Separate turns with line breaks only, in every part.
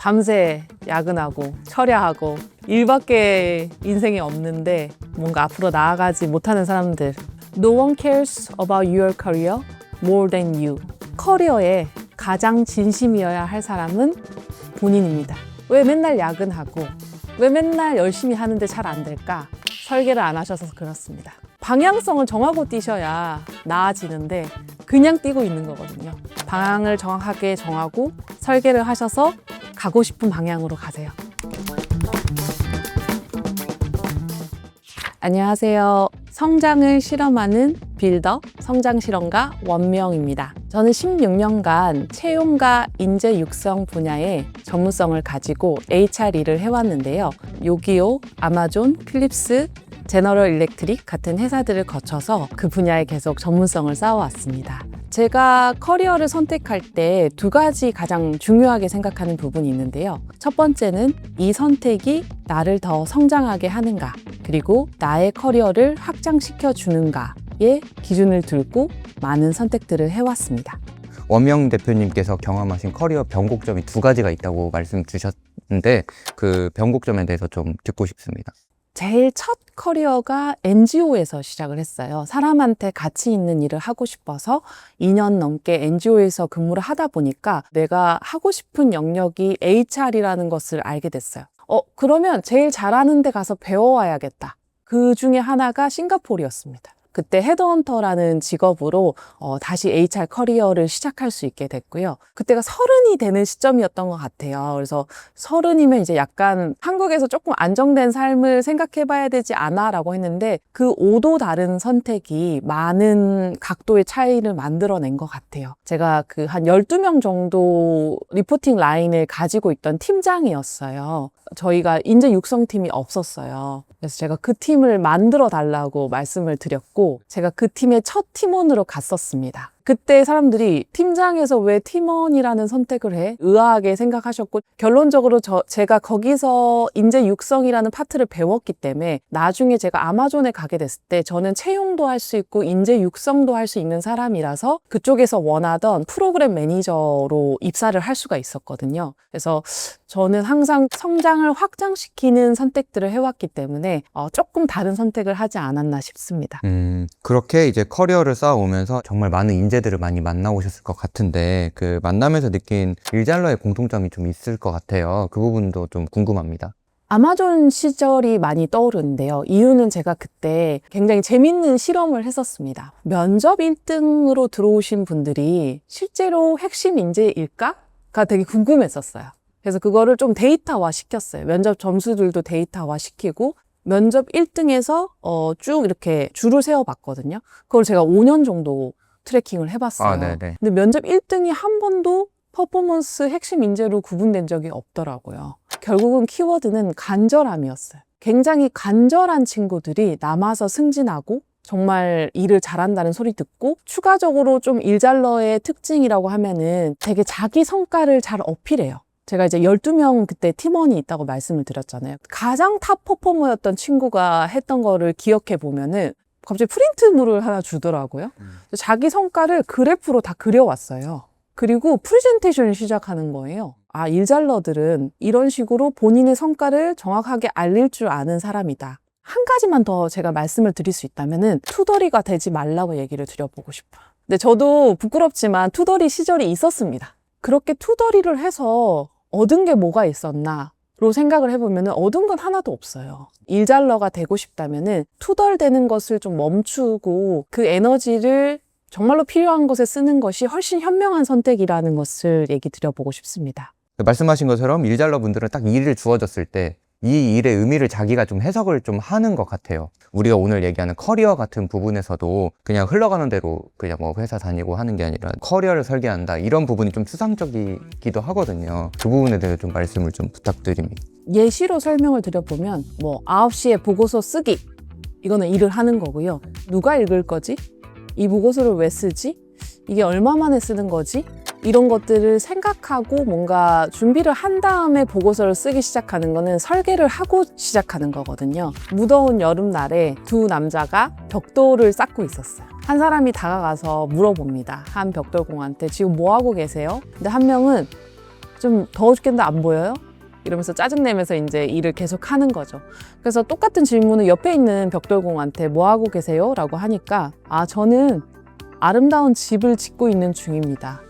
밤새 야근하고 철야하고 일밖에 인생에 없는데 뭔가 앞으로 나아가지 못하는 사람들. No one cares about your career more than you. 커리어에 가장 진심이어야 할 사람은 본인입니다. 왜 맨날 야근하고 왜 맨날 열심히 하는데 잘 안 될까? 설계를 안 하셔서 그렇습니다. 방향성을 정하고 뛰셔야 나아지는데 그냥 뛰고 있는 거거든요. 방향을 정확하게 정하고 설계를 하셔서 가고 싶은 방향으로 가세요. 안녕하세요. 성장을 실험하는 빌더, 성장실험가 원명입니다. 저는 16년간 채용과 인재 육성 분야의 전문성을 가지고 HR 일을 해왔는데요. 요기요, 아마존, 필립스, 제너럴 일렉트릭 같은 회사들을 거쳐서 그 분야에 계속 전문성을 쌓아왔습니다. 제가 커리어를 선택할 때 두 가지 가장 중요하게 생각하는 부분이 있는데요. 첫 번째는 이 선택이 나를 더 성장하게 하는가, 그리고 나의 커리어를 확장시켜 주는가에 기준을 두고 많은 선택들을 해왔습니다.
원명 대표님께서 경험하신 커리어 변곡점이 두 가지가 있다고 말씀 주셨는데 그 변곡점에 대해서 좀 듣고 싶습니다.
제일 첫 커리어가 NGO에서 시작을 했어요. 사람한테 가치 있는 일을 하고 싶어서 2년 넘게 NGO에서 근무를 하다 보니까 내가 하고 싶은 영역이 HR이라는 것을 알게 됐어요. 그러면 제일 잘하는 데 가서 배워와야겠다. 그 중에 하나가 싱가포르였습니다. 그때 헤드헌터라는 직업으로 다시 HR 커리어를 시작할 수 있게 됐고요. 그때가 30이 되는 시점이었던 것 같아요. 그래서 30이면 이제 약간 한국에서 조금 안정된 삶을 생각해 봐야 되지 않아? 라고 했는데 그 5도 다른 선택이 많은 각도의 차이를 만들어낸 것 같아요. 제가 그 한 12명 정도 리포팅 라인을 가지고 있던 팀장이었어요. 저희가 인재 육성팀이 없었어요. 그래서 제가 그 팀을 만들어 달라고 말씀을 드렸고 제가 그 팀의 첫 팀원으로 갔었습니다. 그때 사람들이 팀장에서 왜 팀원이라는 선택을 해? 의아하게 생각하셨고 결론적으로 제가 거기서 인재 육성이라는 파트를 배웠기 때문에 나중에 제가 아마존에 가게 됐을 때 저는 채용도 할 수 있고 인재 육성도 할 수 있는 사람이라서 그쪽에서 원하던 프로그램 매니저로 입사를 할 수가 있었거든요. 그래서 저는 항상 성장을 확장시키는 선택들을 해왔기 때문에 조금 다른 선택을 하지 않았나 싶습니다.
그렇게 이제 커리어를 쌓아오면서 정말 많은 인재들을 많이 만나오셨을 것 같은데 그 만나면서 느낀 일잘러의 공통점이 좀 있을 것 같아요. 그 부분도 좀 궁금합니다.
아마존 시절이 많이 떠오르는데요. 이유는 제가 그때 굉장히 재밌는 실험을 했었습니다. 면접 1등으로 들어오신 분들이 실제로 핵심 인재일까가 되게 궁금했었어요. 그래서 그거를 좀 데이터화 시켰어요. 면접 점수들도 데이터화 시키고 면접 1등에서 쭉 이렇게 줄을 세워봤거든요. 그걸 제가 5년 정도 트래킹을 해봤어요.
네네.
근데 면접 1등이 한 번도 퍼포먼스 핵심 인재로 구분된 적이 없더라고요. 결국은 키워드는 간절함이었어요. 굉장히 간절한 친구들이 남아서 승진하고 정말 일을 잘한다는 소리 듣고 추가적으로 좀 일잘러의 특징이라고 하면은 되게 자기 성과를 잘 어필해요. 제가 이제 12명 그때 팀원이 있다고 말씀을 드렸잖아요. 가장 탑 퍼포머였던 친구가 했던 거를 기억해 보면은 갑자기 프린트물을 하나 주더라고요. 자기 성과를 그래프로 다 그려왔어요. 그리고 프레젠테이션을 시작하는 거예요. 일잘러들은 이런 식으로 본인의 성과를 정확하게 알릴 줄 아는 사람이다. 한 가지만 더 제가 말씀을 드릴 수 있다면은 투덜이가 되지 말라고 얘기를 드려보고 싶어요. 근데 저도 부끄럽지만 투덜이 시절이 있었습니다. 그렇게 투덜이를 해서 얻은 게 뭐가 있었나로 생각을 해보면 얻은 건 하나도 없어요. 일잘러가 되고 싶다면은 투덜대는 것을 좀 멈추고 그 에너지를 정말로 필요한 것에 쓰는 것이 훨씬 현명한 선택이라는 것을 얘기 드려보고 싶습니다.
말씀하신 것처럼 일잘러 분들은 딱 일을 주어졌을 때 이 일의 의미를 자기가 좀 해석을 좀 하는 것 같아요. 우리가 오늘 얘기하는 커리어 같은 부분에서도 그냥 흘러가는 대로 그냥 뭐 회사 다니고 하는 게 아니라 커리어를 설계한다 이런 부분이 좀 추상적이기도 하거든요. 그 부분에 대해서 좀 말씀을 좀 부탁드립니다.
예시로 설명을 드려보면 9시에 보고서 쓰기 이거는 일을 하는 거고요. 누가 읽을 거지? 이 보고서를 왜 쓰지? 이게 얼마 만에 쓰는 거지? 이런 것들을 생각하고 뭔가 준비를 한 다음에 보고서를 쓰기 시작하는 거는 설계를 하고 시작하는 거거든요. 무더운 여름날에 두 남자가 벽돌을 쌓고 있었어요. 한 사람이 다가가서 물어봅니다. 한 벽돌공한테 지금 뭐 하고 계세요? 근데 한 명은 좀 더워 죽겠는데 안 보여요? 이러면서 짜증내면서 이제 일을 계속 하는 거죠. 그래서 똑같은 질문을 옆에 있는 벽돌공한테 뭐 하고 계세요? 라고 하니까 저는 아름다운 집을 짓고 있는 중입니다.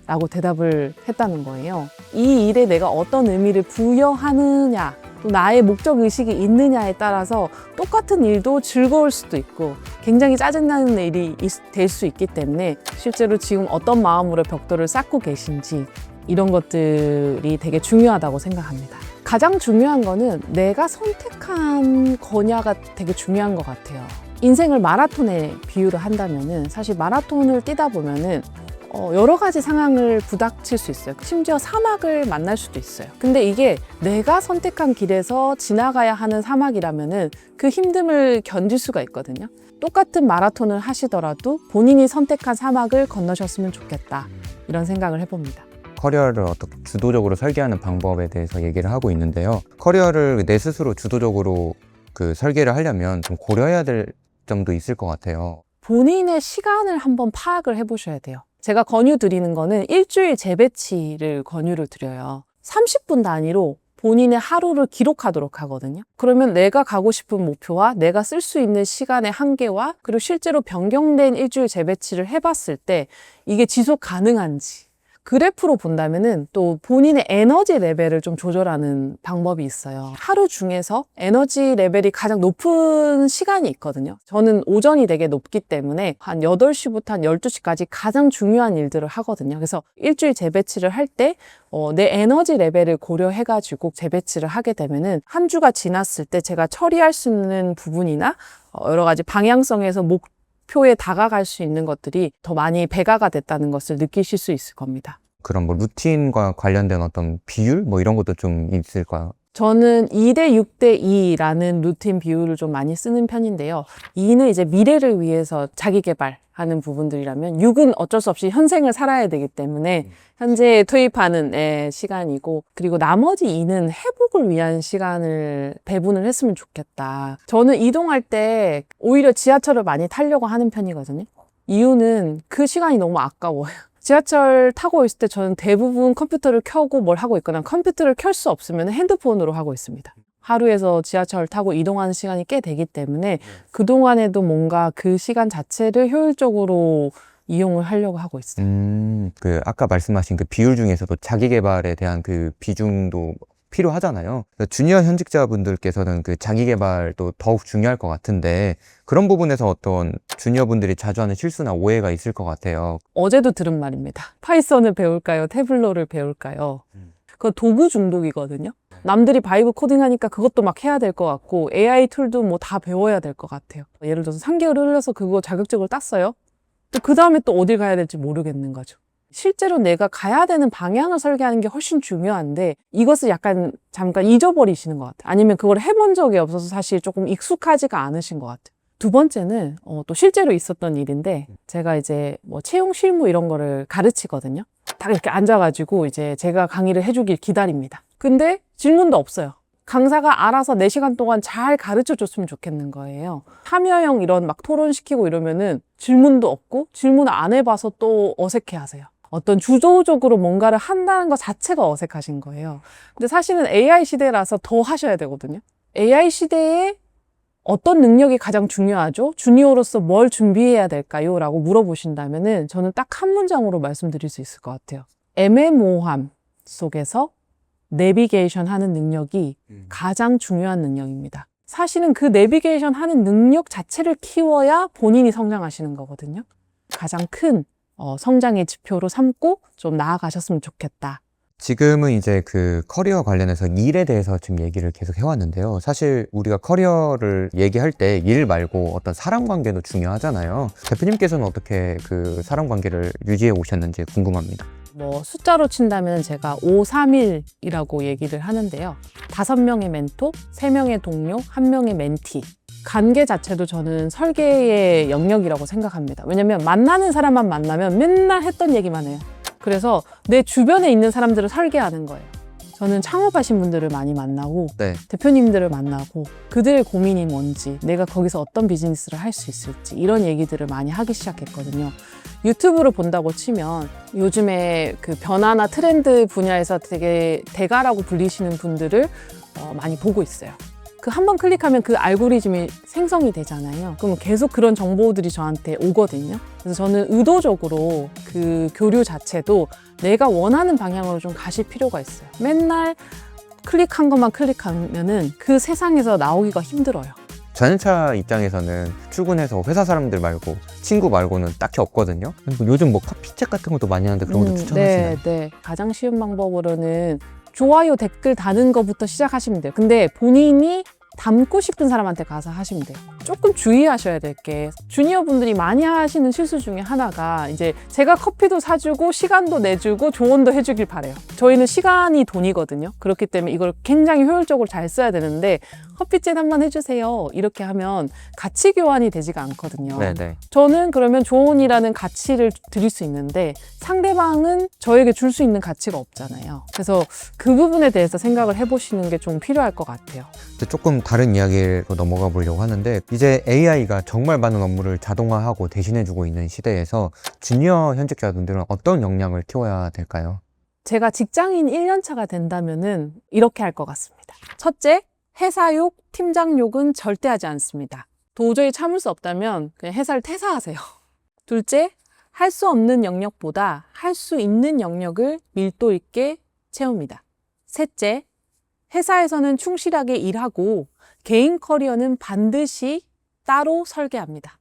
라고 대답을 했다는 거예요. 이 일에 내가 어떤 의미를 부여하느냐, 또 나의 목적의식이 있느냐에 따라서 똑같은 일도 즐거울 수도 있고 굉장히 짜증나는 일이 될 수 있기 때문에 실제로 지금 어떤 마음으로 벽돌을 쌓고 계신지 이런 것들이 되게 중요하다고 생각합니다. 가장 중요한 거는 내가 선택한 거냐가 되게 중요한 것 같아요. 인생을 마라톤에 비유를 한다면은 사실 마라톤을 뛰다 보면은 여러 가지 상황을 부닥칠 수 있어요. 심지어 사막을 만날 수도 있어요. 근데 이게 내가 선택한 길에서 지나가야 하는 사막이라면은 그 힘듦을 견딜 수가 있거든요. 똑같은 마라톤을 하시더라도 본인이 선택한 사막을 건너셨으면 좋겠다. 이런 생각을 해봅니다.
커리어를 어떻게 주도적으로 설계하는 방법에 대해서 얘기를 하고 있는데요. 커리어를 내 스스로 주도적으로 설계를 하려면 좀 고려해야 될 점도 있을 것 같아요.
본인의 시간을 한번 파악을 해보셔야 돼요. 제가 권유 드리는 거는 일주일 재배치를 권유를 드려요. 30분 단위로 본인의 하루를 기록하도록 하거든요. 그러면 내가 가고 싶은 목표와 내가 쓸 수 있는 시간의 한계와 그리고 실제로 변경된 일주일 재배치를 해봤을 때 이게 지속 가능한지 그래프로 본다면은 또 본인의 에너지 레벨을 좀 조절하는 방법이 있어요. 하루 중에서 에너지 레벨이 가장 높은 시간이 있거든요. 저는 오전이 되게 높기 때문에 한 8시부터 한 12시까지 가장 중요한 일들을 하거든요. 그래서 일주일 재배치를 할 때 내 에너지 레벨을 고려해가지고 재배치를 하게 되면은 한 주가 지났을 때 제가 처리할 수 있는 부분이나 여러 가지 방향성에서 목표에 다가갈 수 있는 것들이 더 많이 배가가 됐다는 것을 느끼실 수 있을 겁니다.
그런 루틴과 관련된 어떤 비율? 이런 것도 좀 있을까요?
저는 2대 6대 2라는 루틴 비율을 좀 많이 쓰는 편인데요. 2는 이제 미래를 위해서 자기 개발하는 부분들이라면 6은 어쩔 수 없이 현생을 살아야 되기 때문에 현재에 투입하는 시간이고 그리고 나머지 2는 회복을 위한 시간을 배분을 했으면 좋겠다. 저는 이동할 때 오히려 지하철을 많이 타려고 하는 편이거든요. 이유는 그 시간이 너무 아까워요. 지하철 타고 있을 때 저는 대부분 컴퓨터를 켜고 뭘 하고 있거나 컴퓨터를 켤 수 없으면 핸드폰으로 하고 있습니다. 하루에서 지하철 타고 이동하는 시간이 꽤 되기 때문에 그동안에도 뭔가 그 시간 자체를 효율적으로 이용을 하려고 하고 있어요.
아까 말씀하신 그 비율 중에서도 자기 개발에 대한 그 비중도 필요하잖아요. 주니어 현직자분들께서는 그 자기 개발도 더욱 중요할 것 같은데 그런 부분에서 어떤 주니어 분들이 자주 하는 실수나 오해가 있을 것 같아요.
어제도 들은 말입니다. 파이썬을 배울까요? 태블로를 배울까요? 그거 도구 중독이거든요. 남들이 바이브 코딩하니까 그것도 막 해야 될 것 같고 AI 툴도 뭐 다 배워야 될 것 같아요. 예를 들어서 3개월 흘려서 그거 자격증을 땄어요. 또 그 다음에 또 어딜 가야 될지 모르겠는 거죠. 실제로 내가 가야 되는 방향을 설계하는 게 훨씬 중요한데 이것을 약간 잠깐 잊어버리시는 것 같아요. 아니면 그걸 해본 적이 없어서 사실 조금 익숙하지가 않으신 것 같아요. 두 번째는 또 실제로 있었던 일인데 제가 이제 채용 실무 이런 거를 가르치거든요. 딱 이렇게 앉아가지고 이제 제가 강의를 해주길 기다립니다. 근데 질문도 없어요. 강사가 알아서 4시간 동안 잘 가르쳐 줬으면 좋겠는 거예요. 참여형 이런 막 토론시키고 이러면은 질문도 없고 질문 안 해봐서 또 어색해 하세요. 어떤 주도적으로 뭔가를 한다는 것 자체가 어색하신 거예요. 근데 사실은 AI 시대라서 더 하셔야 되거든요. AI 시대에 어떤 능력이 가장 중요하죠? 주니어로서 뭘 준비해야 될까요? 라고 물어보신다면은 저는 딱 한 문장으로 말씀드릴 수 있을 것 같아요. 애매모호함 속에서 내비게이션 하는 능력이 가장 중요한 능력입니다. 사실은 그 내비게이션 하는 능력 자체를 키워야 본인이 성장하시는 거거든요. 가장 큰 성장의 지표로 삼고 좀 나아가셨으면 좋겠다.
지금은 이제 그 커리어 관련해서 일에 대해서 지금 얘기를 계속 해왔는데요. 사실 우리가 커리어를 얘기할 때 일 말고 어떤 사람 관계도 중요하잖아요. 대표님께서는 어떻게 그 사람 관계를 유지해 오셨는지 궁금합니다.
숫자로 친다면 제가 531이라고 얘기를 하는데요. 5명의 멘토, 3명의 동료, 1명의 멘티. 관계 자체도 저는 설계의 영역이라고 생각합니다. 왜냐면 만나는 사람만 만나면 맨날 했던 얘기만 해요. 그래서 내 주변에 있는 사람들을 설계하는 거예요. 저는 창업하신 분들을 많이 만나고
네.
대표님들을 만나고 그들의 고민이 뭔지, 내가 거기서 어떤 비즈니스를 할 수 있을지 이런 얘기들을 많이 하기 시작했거든요. 유튜브를 본다고 치면 요즘에 그 변화나 트렌드 분야에서 되게 대가라고 불리시는 분들을 많이 보고 있어요. 그 한 번 클릭하면 그 알고리즘이 생성이 되잖아요. 그러면 계속 그런 정보들이 저한테 오거든요. 그래서 저는 의도적으로 그 교류 자체도 내가 원하는 방향으로 좀 가실 필요가 있어요. 맨날 클릭한 것만 클릭하면은 그 세상에서 나오기가 힘들어요.
자동차 입장에서는 출근해서 회사 사람들 말고 친구 말고는 딱히 없거든요. 요즘 뭐 커피책 같은 것도 많이 하는데 그런 것도 추천하시나요?
네. 가장 쉬운 방법으로는 좋아요, 댓글 다는 것부터 시작하시면 돼요. 근데 본인이 닮고 싶은 사람한테 가서 하시면 돼요. 조금 주의하셔야 될 게 주니어 분들이 많이 하시는 실수 중에 하나가 이제 제가 커피도 사주고 시간도 내주고 조언도 해주길 바래요. 저희는 시간이 돈이거든요. 그렇기 때문에 이걸 굉장히 효율적으로 잘 써야 되는데 커피잔 한번 해주세요. 이렇게 하면 가치 교환이 되지가 않거든요.
네네.
저는 그러면 조언이라는 가치를 드릴 수 있는데 상대방은 저에게 줄 수 있는 가치가 없잖아요. 그래서 그 부분에 대해서 생각을 해보시는 게 좀 필요할 것 같아요.
이제 조금 다른 이야기로 넘어가 보려고 하는데 이제 AI가 정말 많은 업무를 자동화하고 대신해주고 있는 시대에서 주니어 현직자분들은 어떤 역량을 키워야 될까요?
제가 직장인 1년 차가 된다면은 이렇게 할 것 같습니다. 첫째, 회사 욕, 팀장 욕은 절대 하지 않습니다. 도저히 참을 수 없다면 그냥 회사를 퇴사하세요. 둘째, 할 수 없는 영역보다 할 수 있는 영역을 밀도 있게 채웁니다. 셋째, 회사에서는 충실하게 일하고 개인 커리어는 반드시 따로 설계합니다.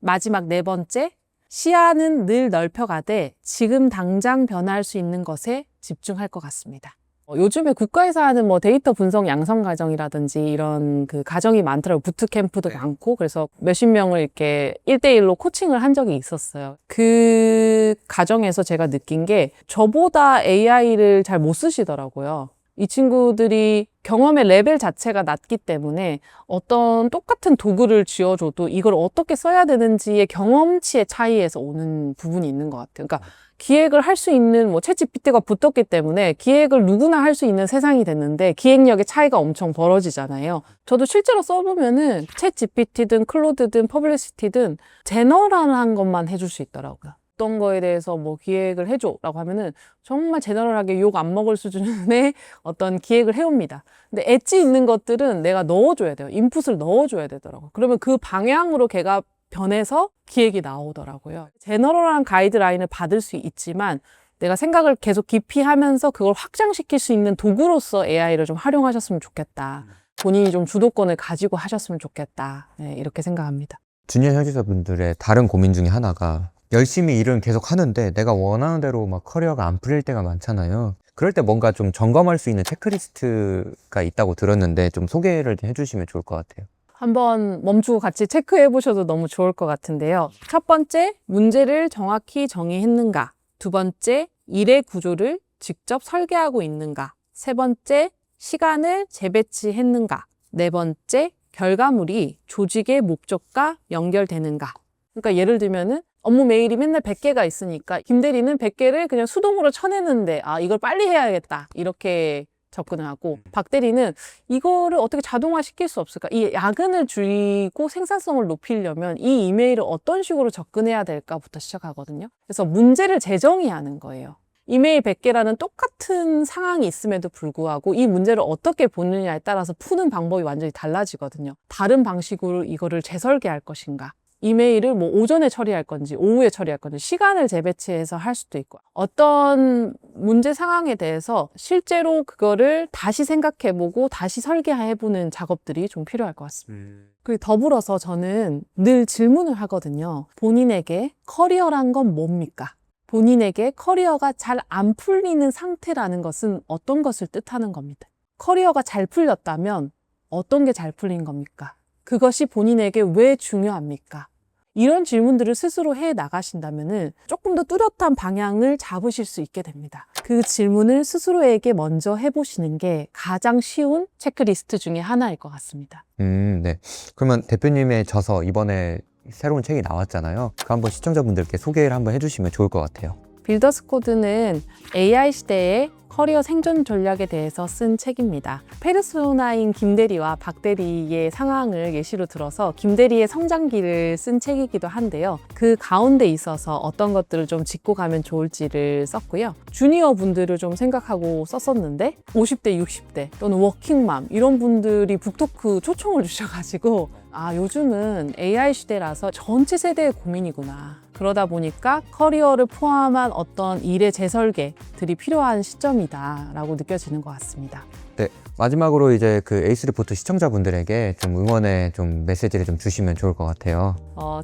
마지막 네 번째, 시야는 늘 넓혀가되 지금 당장 변화할 수 있는 것에 집중할 것 같습니다. 요즘에 국가에서 하는 뭐 데이터 분석 양성 과정이라든지 이런 그 과정이 많더라고요. 부트캠프도 많고 그래서 몇십 명을 이렇게 1대1로 코칭을 한 적이 있었어요. 그 과정에서 제가 느낀 게 저보다 AI를 잘 못 쓰시더라고요. 이 친구들이 경험의 레벨 자체가 낮기 때문에 어떤 똑같은 도구를 쥐어줘도 이걸 어떻게 써야 되는지의 경험치의 차이에서 오는 부분이 있는 것 같아요. 그러니까 기획을 할 수 있는 뭐 챗GPT가 붙었기 때문에 기획을 누구나 할 수 있는 세상이 됐는데 기획력의 차이가 엄청 벌어지잖아요. 저도 실제로 써보면은 챗GPT든 클로드든 퍼블리시티든 제너럴한 것만 해줄 수 있더라고요. 어떤 거에 대해서 뭐 기획을 해줘라고 하면은 정말 제너럴하게 욕 안 먹을 수준의 어떤 기획을 해옵니다. 근데 엣지 있는 것들은 내가 넣어줘야 돼요. 인풋을 넣어줘야 되더라고요. 그러면 그 방향으로 걔가 변해서 기획이 나오더라고요. 제너럴한 가이드라인을 받을 수 있지만 내가 생각을 계속 깊이 하면서 그걸 확장시킬 수 있는 도구로서 AI를 좀 활용하셨으면 좋겠다. 본인이 좀 주도권을 가지고 하셨으면 좋겠다. 네, 이렇게 생각합니다.
주니어 현직자분들의 다른 고민 중에 하나가 열심히 일은 계속 하는데 내가 원하는 대로 막 커리어가 안 풀릴 때가 많잖아요. 그럴 때 뭔가 좀 점검할 수 있는 체크리스트가 있다고 들었는데 좀 소개를 해주시면 좋을 것 같아요.
한번 멈추고 같이 체크해 보셔도 너무 좋을 것 같은데요. 첫 번째, 문제를 정확히 정의했는가? 두 번째, 일의 구조를 직접 설계하고 있는가? 세 번째, 시간을 재배치했는가? 네 번째, 결과물이 조직의 목적과 연결되는가? 그러니까 예를 들면은 업무 메일이 맨날 100개가 있으니까 김 대리는 100개를 그냥 수동으로 쳐내는데 아, 이걸 빨리 해야겠다. 이렇게 접근을 하고 박 대리는 이거를 어떻게 자동화 시킬 수 없을까? 이 야근을 줄이고 생산성을 높이려면 이 이메일을 어떤 식으로 접근해야 될까부터 시작하거든요. 그래서 문제를 재정의하는 거예요. 이메일 100개라는 똑같은 상황이 있음에도 불구하고 이 문제를 어떻게 보느냐에 따라서 푸는 방법이 완전히 달라지거든요. 다른 방식으로 이거를 재설계할 것인가? 이메일을 뭐 오전에 처리할 건지 오후에 처리할 건지 시간을 재배치해서 할 수도 있고 어떤 문제 상황에 대해서 실제로 그거를 다시 생각해보고 다시 설계해보는 작업들이 좀 필요할 것 같습니다. 그리고 더불어서 저는 늘 질문을 하거든요. 본인에게 커리어란 건 뭡니까? 본인에게 커리어가 잘 안 풀리는 상태라는 것은 어떤 것을 뜻하는 겁니다. 커리어가 잘 풀렸다면 어떤 게 잘 풀린 겁니까? 그것이 본인에게 왜 중요합니까? 이런 질문들을 스스로 해 나가신다면은 조금 더 뚜렷한 방향을 잡으실 수 있게 됩니다. 그 질문을 스스로에게 먼저 해보시는 게 가장 쉬운 체크리스트 중에 하나일 것 같습니다.
네. 그러면 대표님의 저서 이번에 새로운 책이 나왔잖아요. 그 한번 시청자분들께 소개를 한번 해주시면 좋을 것 같아요.
빌더스 코드는 AI 시대의 커리어 생존 전략에 대해서 쓴 책입니다. 페르소나인 김대리와 박대리의 상황을 예시로 들어서 김대리의 성장기를 쓴 책이기도 한데요. 그 가운데 있어서 어떤 것들을 좀 짚고 가면 좋을지를 썼고요. 주니어 분들을 좀 생각하고 썼었는데 50대, 60대 또는 워킹맘 이런 분들이 북토크 초청을 주셔가지고 요즘은 AI 시대라서 전체 세대의 고민이구나. 그러다 보니까 커리어를 포함한 어떤 일의 재설계들이 필요한 시점이다라고 느껴지는 것 같습니다.
네, 마지막으로 이제 그 에이스 리포트 시청자분들에게 좀 응원의 좀 메시지를 좀 주시면 좋을 것 같아요.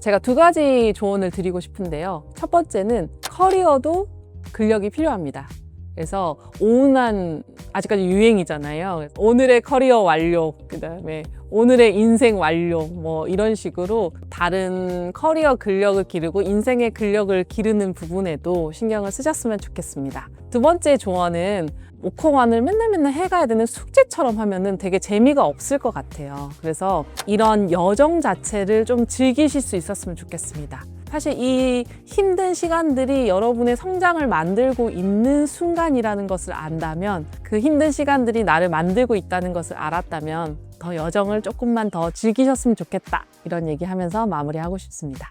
제가 두 가지 조언을 드리고 싶은데요. 첫 번째는 커리어도 근력이 필요합니다. 그래서 오운한 아직까지 유행이잖아요. 오늘의 커리어 완료, 그다음에 오늘의 인생 완료 뭐 이런 식으로 다른 커리어 근력을 기르고 인생의 근력을 기르는 부분에도 신경을 쓰셨으면 좋겠습니다. 두 번째 조언은 오커원을 맨날 해가야 되는 숙제처럼 하면은 되게 재미가 없을 것 같아요. 그래서 이런 여정 자체를 좀 즐기실 수 있었으면 좋겠습니다. 사실 이 힘든 시간들이 여러분의 성장을 만들고 있는 순간이라는 것을 안다면, 그 힘든 시간들이 나를 만들고 있다는 것을 알았다면 더 여정을 조금만 더 즐기셨으면 좋겠다, 이런 얘기하면서 마무리하고 싶습니다.